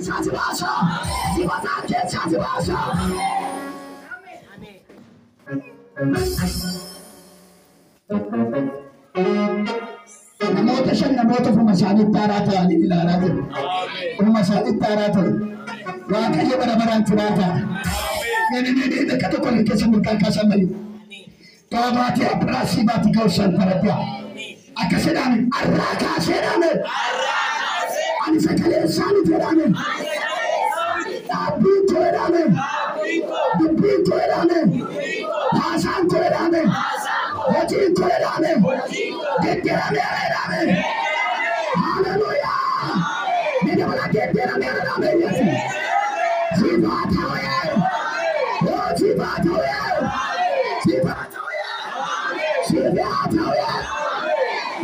Chachibasha. Dibata Chachibasha. Namoota shan namoota ofuma isaanii taaraa ta'anii ilaalaa jiru. Ofuma isaanii taaraa ta'u. Waaqayyo bara baraan jiraata. Nini akka tokko hin keessa mul'atan kaasan malee. Toobaatee abiraasii baati ga'uusan faraddaa. Akka sedhaame arraa kaaseedhaame. Ani sagalee isaanii jedhaame. Dhaabbii jedhaame. Dubbii jedhaame. Haasaan jedhaame. Hojii jedhaame. Deddeeramee jedhaame. Hallelujah. Nini mana deddeeramee jedhaame. Sifaata wayee. Oh sifaata wayee. Sifaata wayee. Sifaata wayee.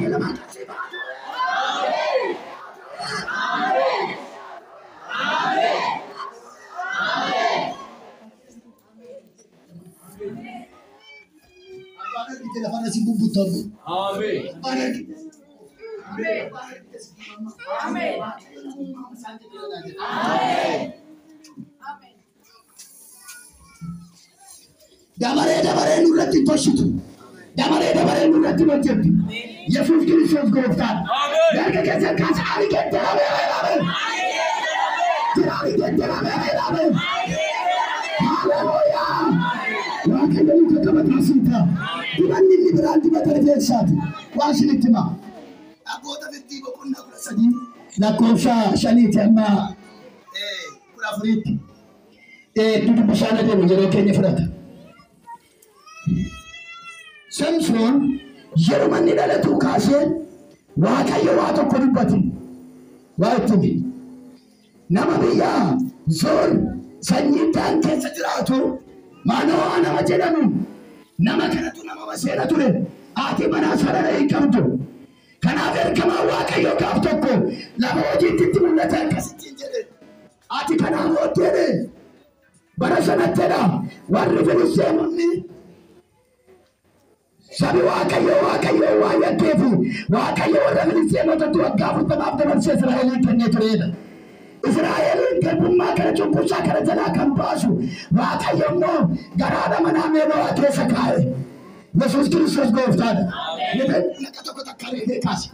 Ilmaata sifaata wayee. Amen. Amen. Dabare nurratti toshitu. Dabare nurratti hojjetu. Yesuus Kiristoos gooftaan. Garga keessa kaasa ani gedderamee amen. Amen. Hallelujah. Waaqayyo nuti qabataa sinta. Dibanni inni biraan dibata rifeensaati. Waan isinitti himaa. Abboota firdii boqonnaa 13 lakkoofsa 5 amma 14tti. Dudu bishaan adeemu yeroo keenya fudhata. Samsoon yeroo manni dhalatu kaasee Waaqayyo waa tokko dubbate. Waa itti nama biyyaa Zoon sanyii daan keessa jiraatu Manoa nama jedhamu nama kanatu nama maseera ture ati mana sarara hin qabdu kanaaf ergamaa Waaqayyo gaaf tokko lafa hojiitti itti mul'ate akkasitti jedhe ati kanaaf hojjete bara sanattedha warri Filisxeemonni sabi Waaqayyo waa yaddeefu Waaqayyo warra Filisxeemotatti waggaa 40 dabarsee Israa'eliin kennee turedha. Israa'eliin garbummaa kana cunqursaa kana jalaa kan baasu Waaqayyo immoo garaadha manaa meemaa keessa kaa'e. Yesuus Kiristoos gooftaadha. Naqa tokko takka reefee kaase.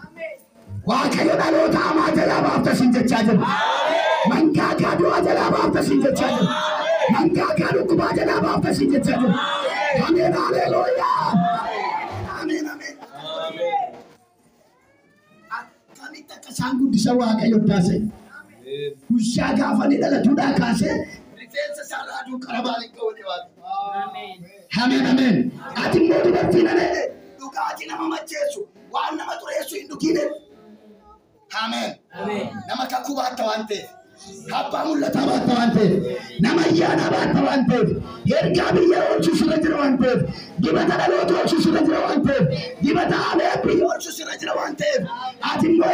Waaqayyo dhaloota hamaa jalaa baafta siin jechaa jira. Mangaagaa du'aa jalaa baafta siin jechaa jira. Mangaagaa dhukkubaa jalaa baafta siin jechaa jira. Ameen haleluuyaa. Ameen. Akkamitti akka isaan guddisa Waaqayyo taasise. Guyyaa gaafa ni dhalatuudhaa kaasee rifeensa isaa aduu qarabaan hin qabne Amen. Amen. Ati immoo dubartiin dhugaatii nama macheessu waan nama xureessu hin dhugine. Amen. Nama kakuu baatta waan ta'eef. Abbaa mul'ataa baatta waan ta'eef. Nama ayyaanaa baatta waan ta'eef. Ergaa biyya oolchuu sirra jira waan ta'eef. Dibata dhaloota oolchuu sirra jira waan ta'eef. Dibata aadaa biyya oolchuu sirra jira waan ta'eef. Ati immoo